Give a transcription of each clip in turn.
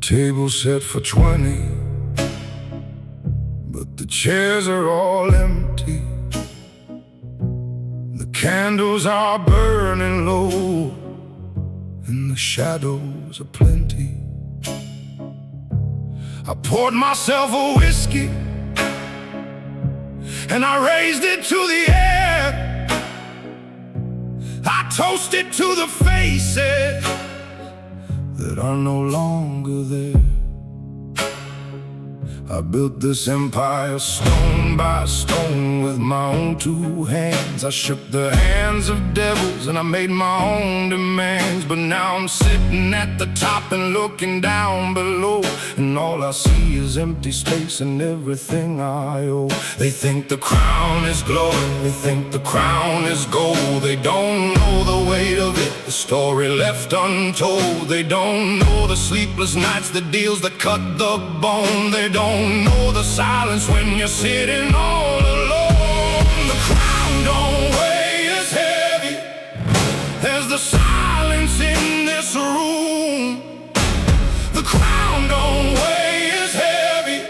Table set for 20, but the chairs are all empty. The candles are burning low, and the shadows are plenty. I poured myself a whiskey, and I raised it to the air. I toasted to the faces that are no longer there. I built this empire stone by stone with my own two hands. I shook the hands of devils and I made my own demands. But now I'm sitting at the top and looking down below, and all I see is empty space and everything I owe. They think the crown is glory, they think the crown is gold. They don't know the weight of it, the story left untold. They don't know the sleepless nights, the deals that cut the bone. They don't know the silence when you're sitting all alone. The crown don't weigh as heavy as the silence in this room. The crown don't weigh as heavy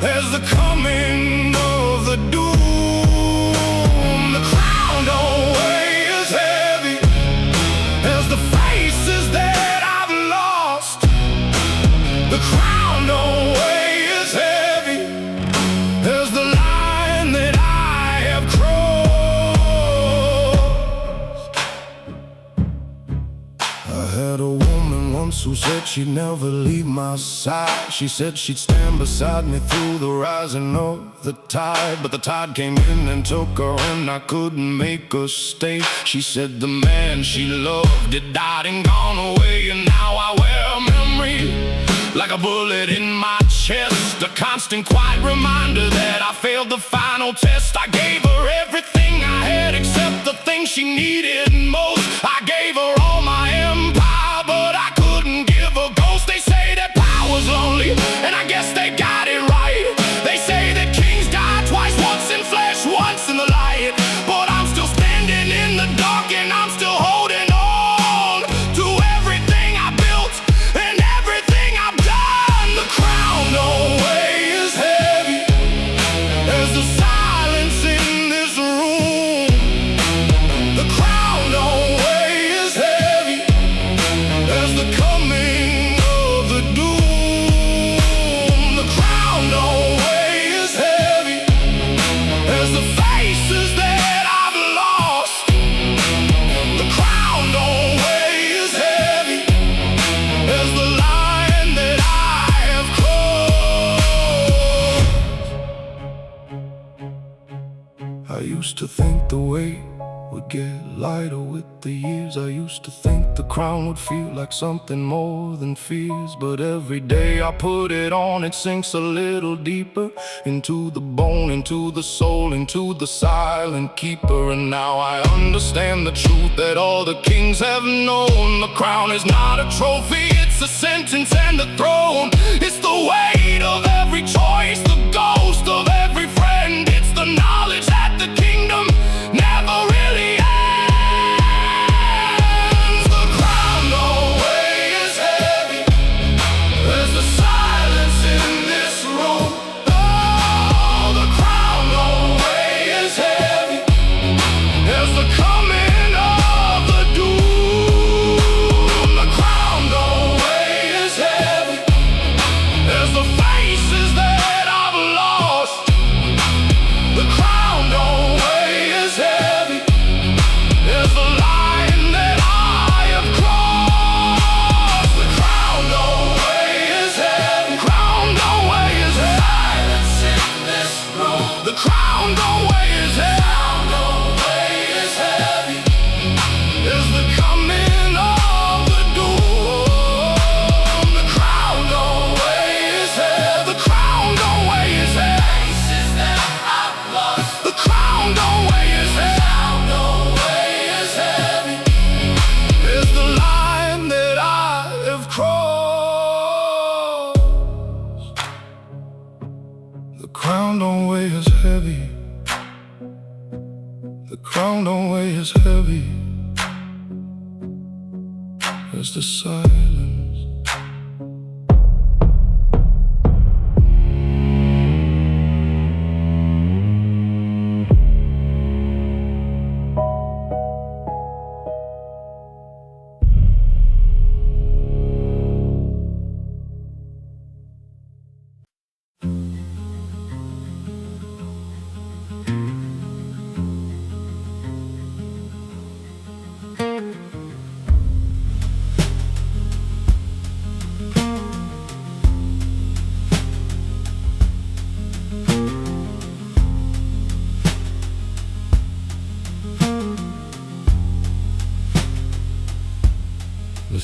as the coming of the doom. The crown don't weigh as heavy as the faces that I've lost. The crown don't weigh as heavy as the line that I have crossed. I had a woman once who said she'd never leave my side. She said she'd stand beside me through the rising of the tide. But the tide came in and took her, and I couldn't make her stay. She said the man she loved had died and gone away, and now I wear a memory like a bullet in my chest, a constant quiet reminder that I failed the final test. I gave her everything I had except the thing she needed most. I gave her all my empire, but I couldn't give a ghost. They say that power's lonely, and I guess they got it right. They say that kings die twice, once in flesh, once in the light. But I'm still standing in the dark, and I'm still holding on to everything I built and everything I've done. The crown don't weigh as heavy as the silence in this room. The crown don't weigh as heavy as the coming of the doom. The crown don't weigh as heavy as the faces that I've lost. The crown don't weigh as heavy as the line that I have crossed. I used to think the weight would get lighter with the years. I used to think the crown would feel like something more than fears. But every day I put it on, it sinks a little deeper into the bone, into the soul, into the silent keeper. And now I understand the truth that all the kings have known. The crown is not a trophy, it's a sentence and a throne. It's the weight of every choice, the ghost of every friend. It's the knowledge that the kingdom never really ends. The crown don't weigh as heavy as the silence in this room. Oh, the crown don't weigh as heavy as the coming of the doom. The crown don't weigh as heavy as the faces that I've lost. The crown don't weigh as heavy as the line that I have crossed. The crown don't weigh as heavy. Crown don't weigh as heavy. Silence in this room. The crown don't weigh as heavy. Crown don't weigh as heavy as the coming of the doom. The crown don't weigh as heavy. The crown don't weigh as heavy. Faces that I've lost. The crown don't weigh as heavy. Crown don't weigh as heavy as the line that I have crossed. The crown don't weigh as heavy. The crown don't weigh as heavy as the silence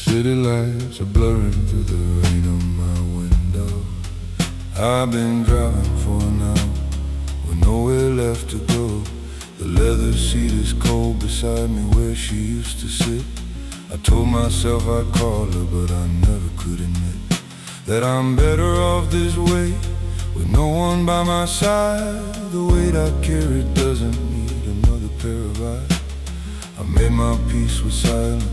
City lights are blurring through the rain on my window. I've been driving for an hour with nowhere left to go. The leather seat is cold beside me where she used to sit. I told myself I'd call her, but I never could admit that I'm better off this way, with no one by my side. The weight I carry doesn't need another pair of eyes. I made my peace with silence,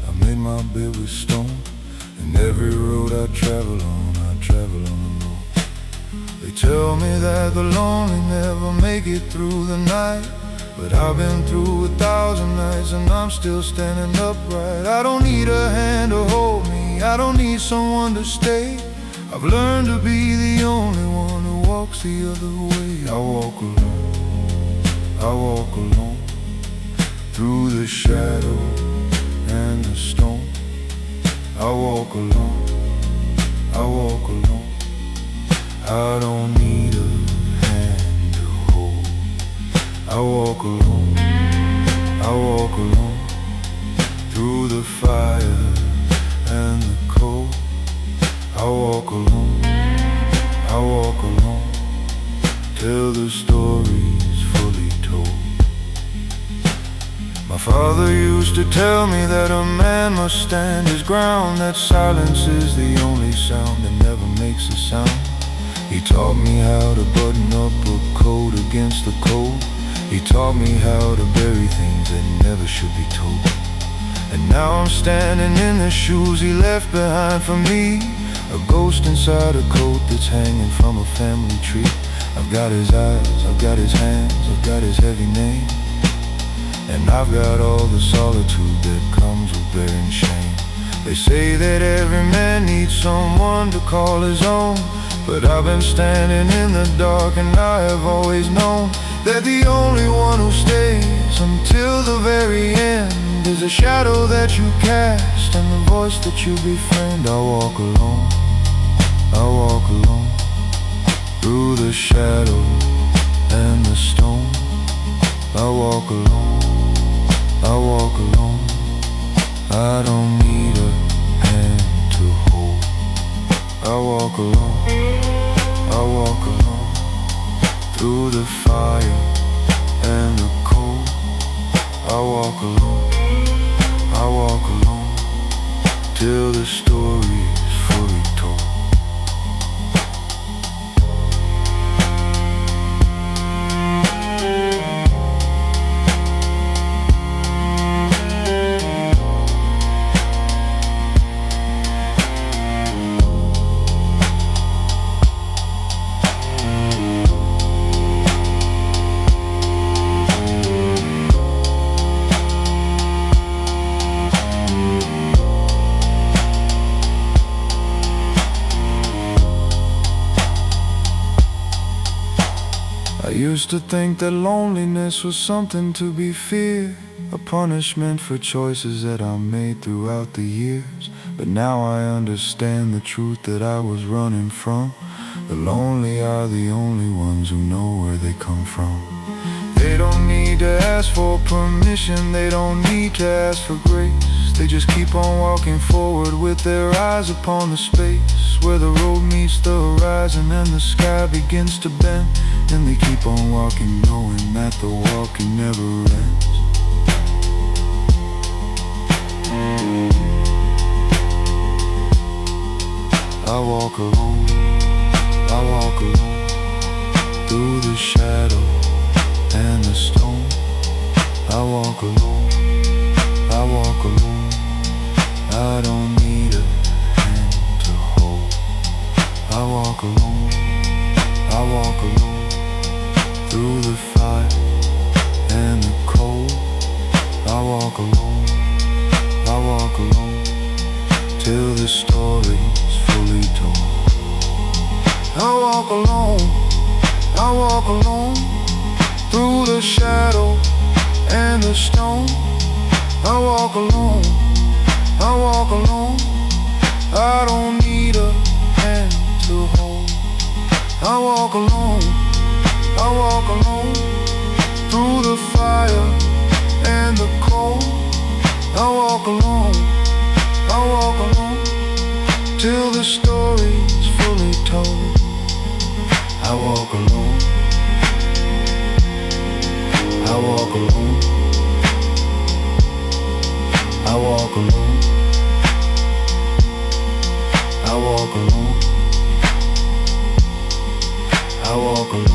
I made my bed with stone. And every road I travel on alone. They tell me that the lonely never make it through the night, but I've been through 1,000 nights and I'm still standing upright. I don't need a hand to hold me, I don't need someone to stay. I've learned to be the only one who walks the other way. I walk alone, through the shadow and the stone. I walk alone, I don't need a hand to hold. I walk alone, through the fire and the cold. I walk alone, till the story's fully told. My father used to tell me that a man must stand his ground, that silence is the only sound that never makes a sound. He taught me how to button up a coat against the cold. He taught me how to bury things that never should be told. And now I'm standing in the shoes he left behind for me, a ghost inside a coat that's hanging from a family tree. I've got his eyes, I've got his hands, I've got his heavy name, and I've got all the solitude that comes with bearing shame. They say that every man needs someone to call his own, but I've been standing in the dark and I have always known that the only one who stays until the very end is a shadow that you cast and the voice that you befriend. I walk alone, through the shadow and the stone. I walk alone, I don't need a hand to hold. I walk alone, through the fire and the cold. I walk alone, till the story's fully told. I used to think that loneliness was something to be feared, a punishment for choices that I made throughout the years. But now I understand the truth that I was running from. The lonely are the only ones who know where they come from. They don't need to ask for permission, they don't need to ask for grace. They just keep on walking forward with their eyes upon the space where the road meets the horizon and the sky begins to bend. And they keep on walking, knowing that the walking never ends. I walk alone, through the shadow and the stone. I walk alone, I don't need a hand to hold. I walk alone, through the fire and the cold. I walk alone, till the story's fully told. I walk alone, through the shadow and the stone. I walk alone, I don't need a hand to hold. I walk alone, through the fire and the cold. I walk alone, walk alone. I walk alone. I walk alone. I walk alone. I walk alone.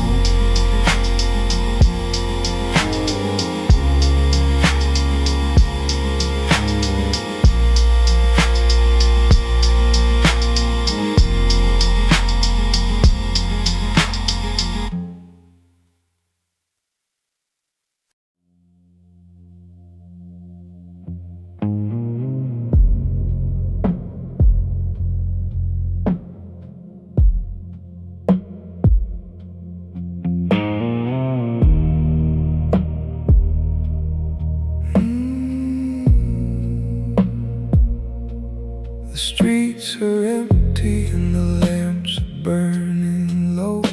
The streets are empty and the lamps are burning low.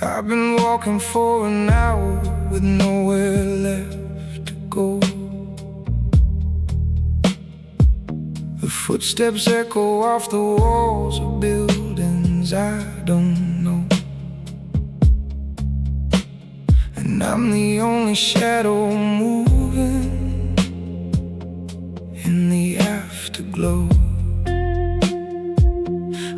I've been walking for an hour with nowhere left to go. The footsteps echo off the walls of buildings I don't know, and I'm the only shadow moving in the afterglow.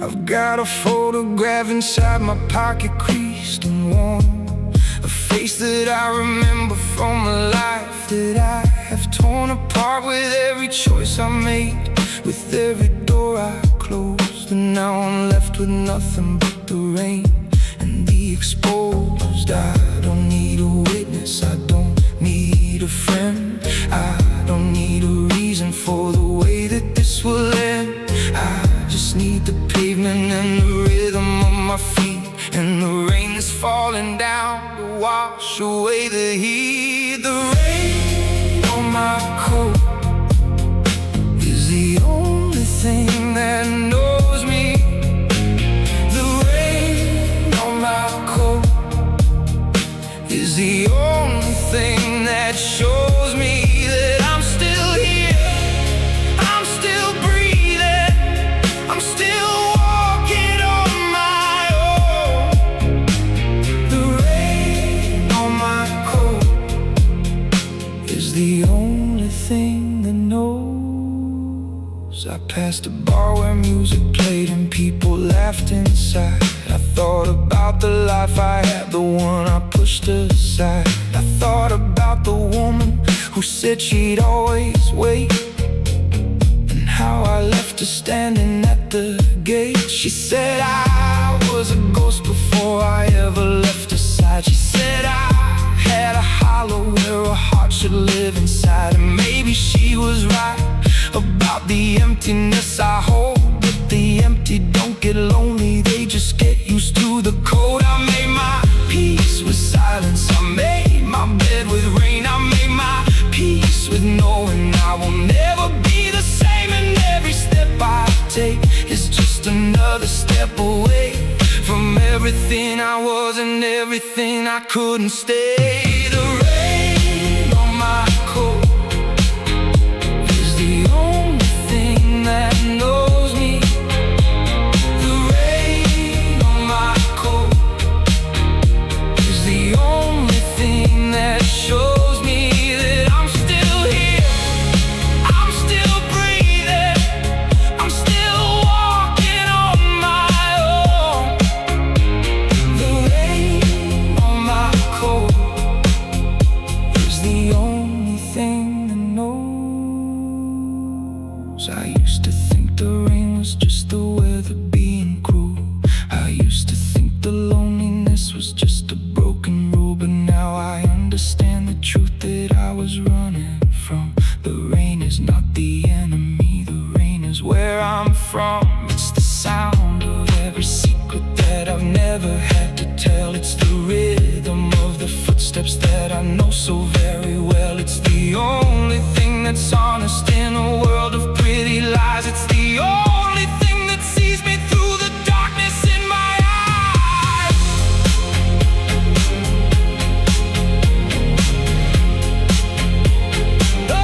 I've got a photograph inside my pocket, creased and worn, a face that I remember from a life that I have torn apart with every choice I made, with every door I closed. And now I'm left with nothing but the rain and the exposed. I don't need a witness, I don't need a friend, I don't need a reason for the way that this will end. I just need the pavement and the rhythm of my feet, and the rain that's falling down to wash away the heat. The rain on my coat is the only thing that knows me. The rain on my coat is the only thing that shows me that I'm still here, I'm still breathing, I'm still walking on my own. The rain on my coat is the only thing that knows. I passed a bar where music played and people laughed inside. I thought about the life I had, the one I pushed aside. I thought about the woman who said she'd always wait, and how I left her standing at the gate. She said I was a ghost before I ever left her side. She said I had a hollow where a heart should live inside. And maybe she was right about the emptiness I hold, but the empty don't get lonely, they just get used to the cold. I made my peace with silence, I made my bed with rain, I made my peace with knowing I will never be the same. And every step I take is just another step away from everything I was and everything I couldn't stay. The rain on my coat is the only thing that knows me. The rain on my coat is the only thing that shows me that I'm still here, I'm still breathing, I'm still walking on my own. The rain on my coat is the only thing that knows. I used to think the rain was just the weather being cruel. I used to think the loneliness was just a broken rule, but now I understand the truth that I was running from. The rain is not the enemy, the rain is where I'm from. It's the sound of every secret that I've never had to tell. It's the rhythm of the footsteps that I know so very well. It's the only thing that's honest in a world of pretty lies. It's the only thing that sees me through the darkness in my eyes. Oh,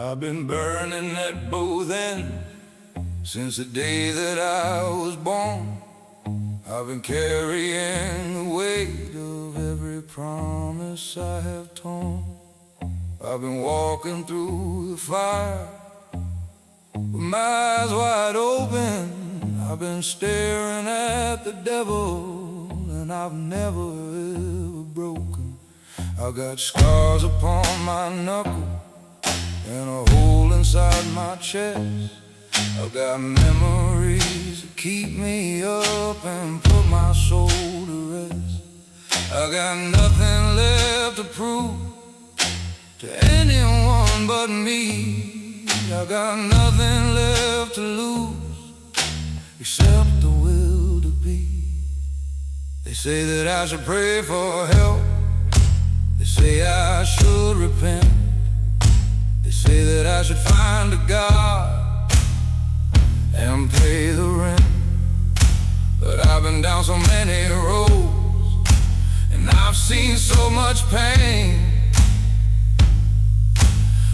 I've been burning at both ends since the day that I was born. I've been carrying the weight of every promise I have torn. I've been walking through the fire with my eyes wide open. I've been staring at the devil, and I've never ever broken. I've got scars upon my knuckle and a hole inside my chest. I've got memories that keep me up and put my soul to rest. I got nothing left to prove to anyone but me. I got nothing left to lose except the will to be. They say that I should pray for help. They say I should repent. They say that I should find a God and pay the rent. But I've been down so many roads, and I've seen so much pain.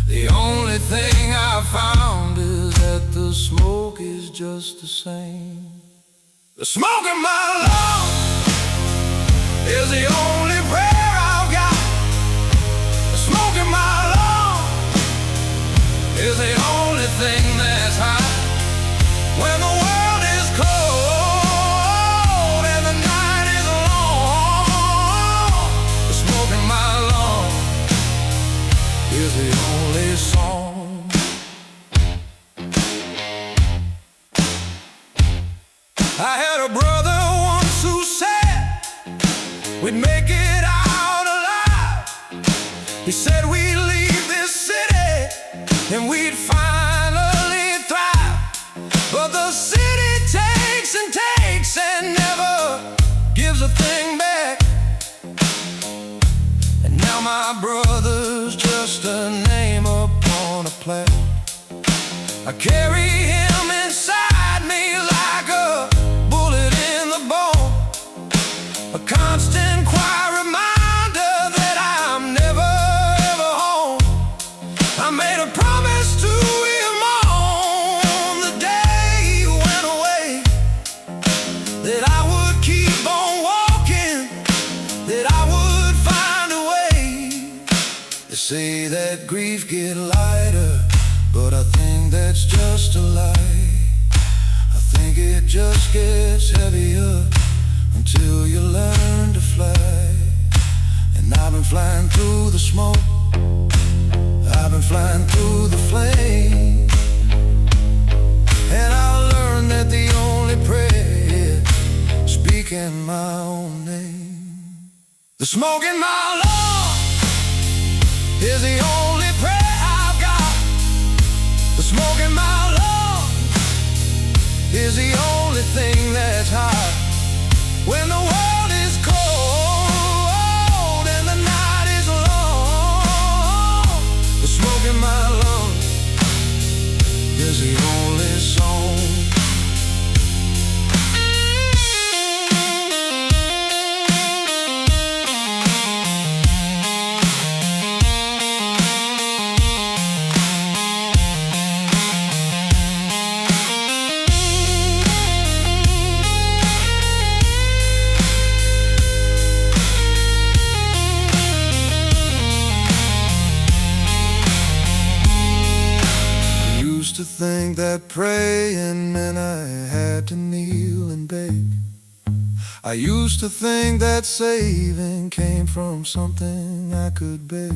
The only thing I've found is that the smoke is just the same. The smoke in my lungs is the only prayer I've got. The smoke in my lungs is the only thing that's hot. When the world is cold and the night is long, the smoke in my lungs is the only song. I had a brother once who said we'd make it out alive. He said we'd leave this city and we'd finally thrive. But the city takes and takes and never gives a thing back. And now my brother's just a name upon a plaque. I carry him inside me like a bullet in the bone, a constant quiet reminder that I'm never ever home. I made a promise to him on the day he went away, that I would keep on walking, that I would find a way. They say that grief get lighter, but I think that's just a lie. I think it just gets heavier until you learn to fly. And I've been flying through the smoke, I've been flying through the flame, and I learned that the only prayer is speaking my own name. The smoke in my lungs is the only prayer I've got. The smoke in my lungs is the only thing that's hot. When the world is cold and the night is long, the smoke in my lungs is the only song. To think that praying meant I had to kneel and beg. I used to think that saving came from something I could beg.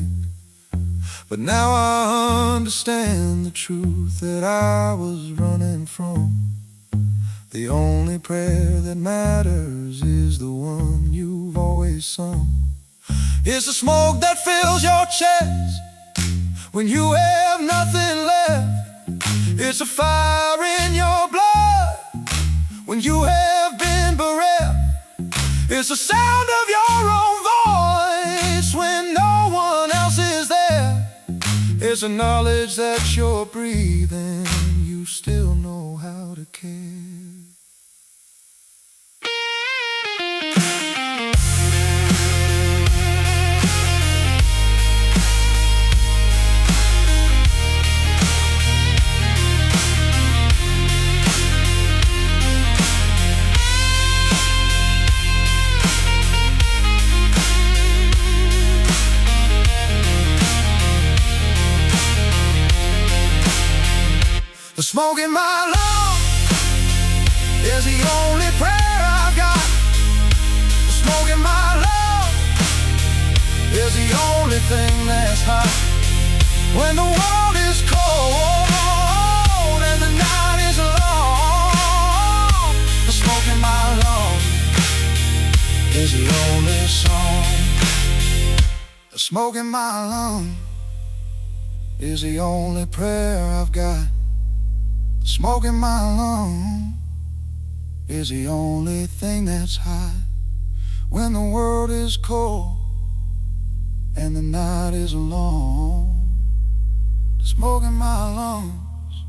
But now I understand the truth that I was running from. The only prayer that matters is the one you've always sung. It's the smoke that fills your chest when you have nothing left. It's a fire in your blood when you have been bereft. It's the sound of your own voice when no one else is there. It's a knowledge that you're breathing, you still know how to care. The smoke in my lungs is the only prayer I've got. The smoke in my lungs is the only thing that's hot. When the world is cold and the night is long, the smoke in my lungs is the only song. The smoke in my lungs is the only prayer I've got. The smoke in my lungs is the only thing that's hot. When the world is cold and the night is long, the smoke in my lungs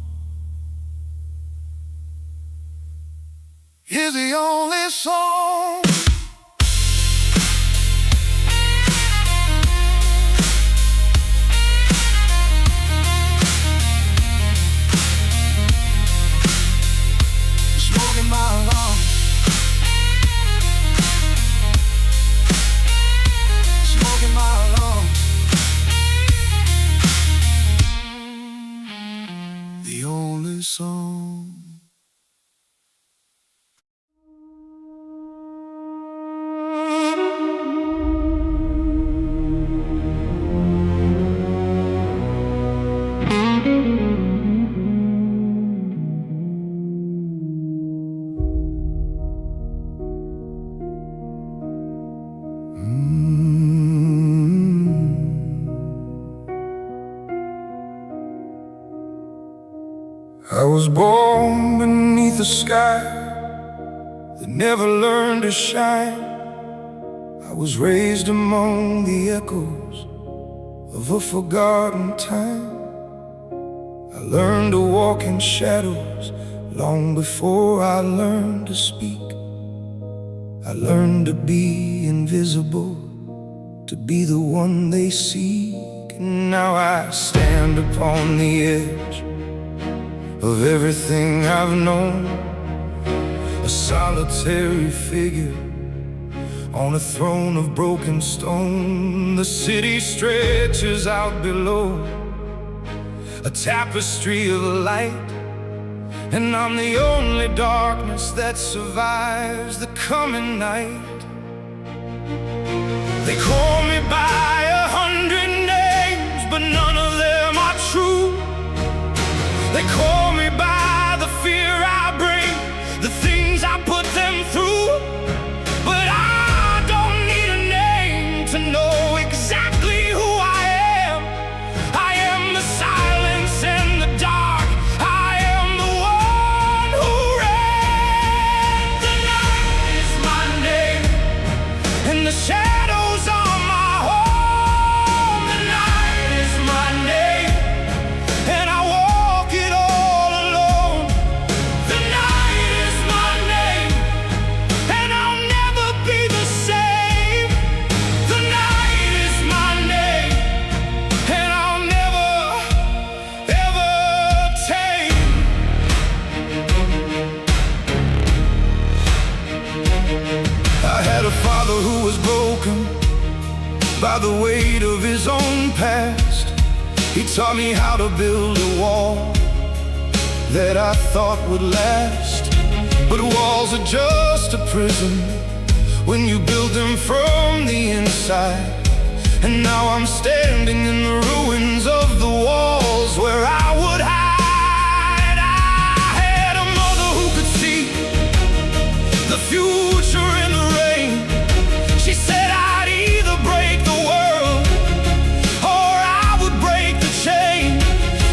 is the only song. Song. I was born beneath a sky that never learned to shine. I was raised among the echoes of a forgotten time. I learned to walk in shadows long before I learned to speak. I learned to be invisible, to be the one they seek. And now I stand upon the edge of everything I've known, a solitary figure on a throne of broken stone. The city stretches out below, a tapestry of light, and I'm the only darkness that survives the coming night. They call me by 100 names, but none of them are true. They call me by the fear I bring, the things I put them through. But I don't need a name to know exactly who I am. I am the silence and the dark. I am the one who ran. The night is my name, and the shadows are my home. The night is my name, and I walk it all alone. The night is my name, and I'll never be the same. The night is my name, and I'll never, ever tame. I had a father who was broken by the weight of his own past. He taught me how to build a wall that I thought would last. But walls are just a prison when you build them from the inside. And now I'm standing in the ruins of the walls where I would hide. I had a mother who could see the future in the rain. She said I'd either break the world or I would break the chain.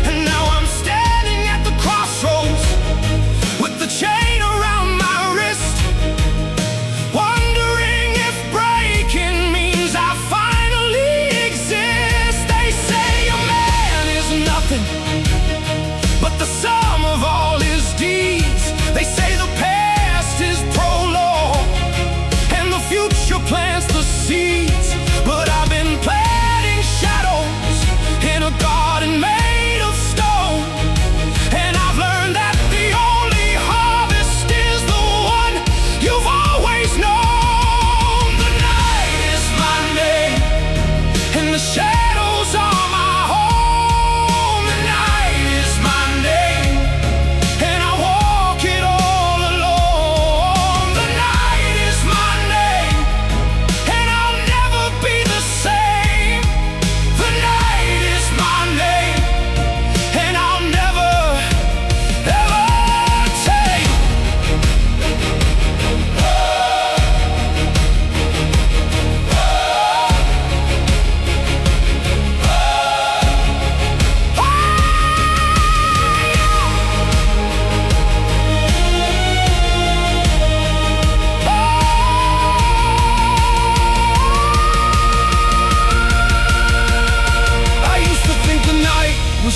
And now I'm standing at the crossroads with the chain around my wrist, wondering if breaking means I finally exist.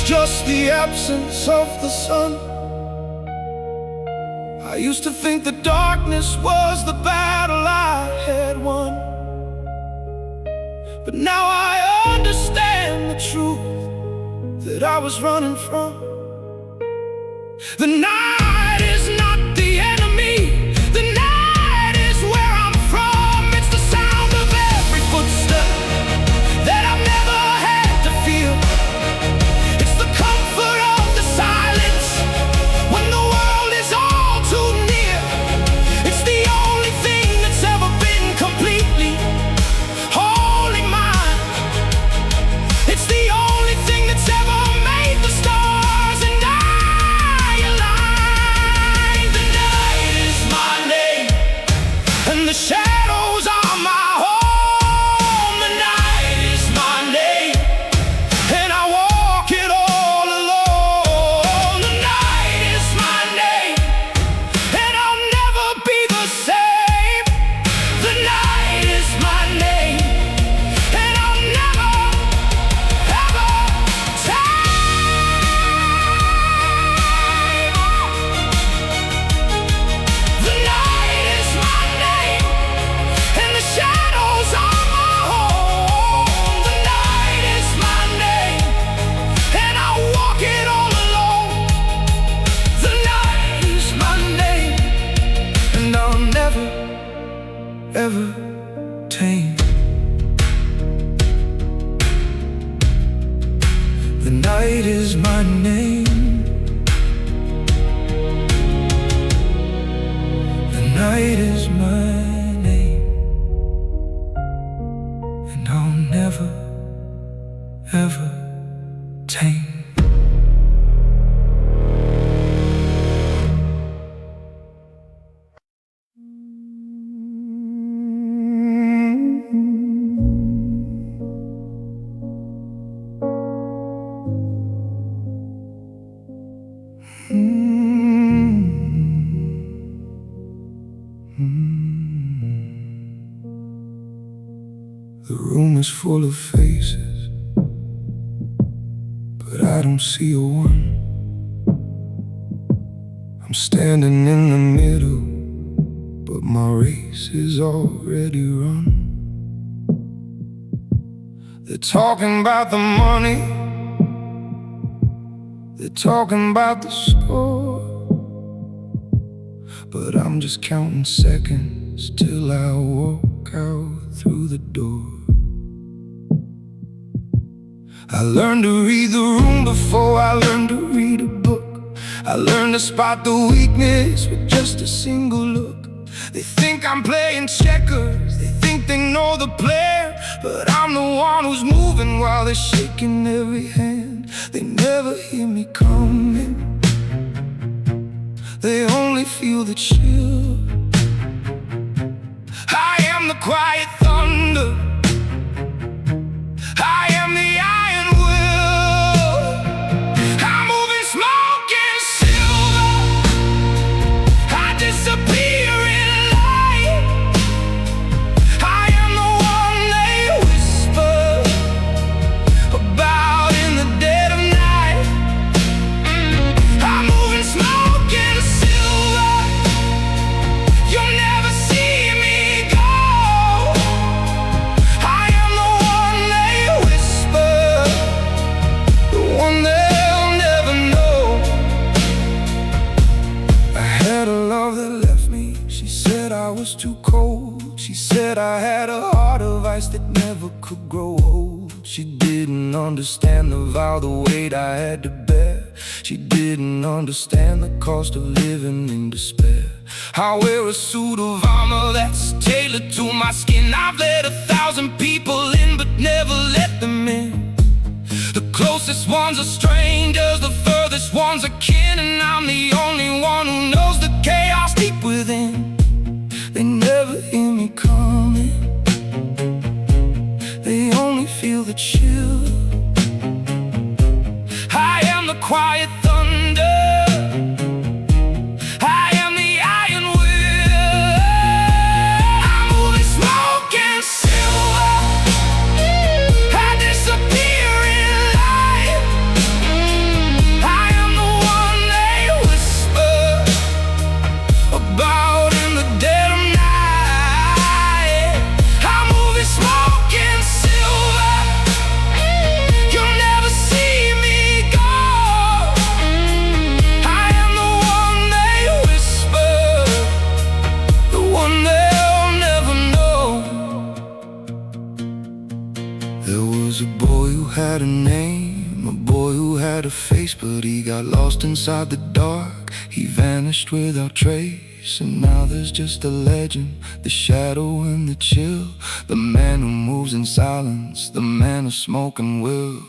just the absence of the sun. I used to think the darkness was the battle I had won, but now I understand the truth that I was running from. The night is not the enemy. The night is where I'm from. It's the sound of every footstep that I've never had to feel. It's the comfort of the silence when the world is all too near. It's the only thing that's ever been completely wholly mine. It's the only thing that's ever made the stars and I align. The night is my name and the shadows are my home. The night is my name and I walk it all alone. The night is my name and I'll never be the same. The night is my name and I'll never, ever tame. The night is my name and the shadows are my home. The night is my name and I walk it all alone. The night is my name and I'll never, ever tame. The night is my name. The night is my name and I'll never, ever tame. The room is full of faces, but I don't see a one. I'm standing in the middle, but my race is already run. They're talking about the money, they're talking about the score, but I'm just counting seconds till I walk out through the door. I learned to read the room before I learned to read a book. I learned to spot the weakness with just a single look. They think I'm playing checkers, they think they know the plan, but I'm the one who's moving while they're shaking every hand. They never hear me coming, they only feel the chill. I am the quiet thunder, I am the iron will. I'm moving smoke and silver, I disappear in light. I am the one they whisper about in the dead of night. I'm moving smoke and silver, you'll never see me go. I am the one they whisper, the one they'll never know. I had a love that left me, she said I was too cold. She said I had a heart of ice that never could grow old. She didn't understand the vow, the weight I had to bear. She didn't understand the cost of living in despair. I wear a suit of armor that's tailored to my skin. I've let 1,000 people in, but never let them in. The closest ones are strangers, the furthest ones are kin, and I'm the only one who knows the chaos deep within. They never hear me coming, they only feel the chill. I am the quiet thunder, I am the iron will. I'm moving smoke and silver, I disappear in light. a name, a boy who had a face, but he got lost inside the dark. He vanished without trace, and now there's just a legend, the shadow and the chill, the man who moves in silence, the man of smoke and will.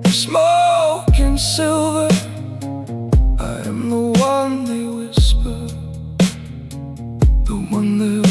Smoke and silver, I am the one they whisper, the one they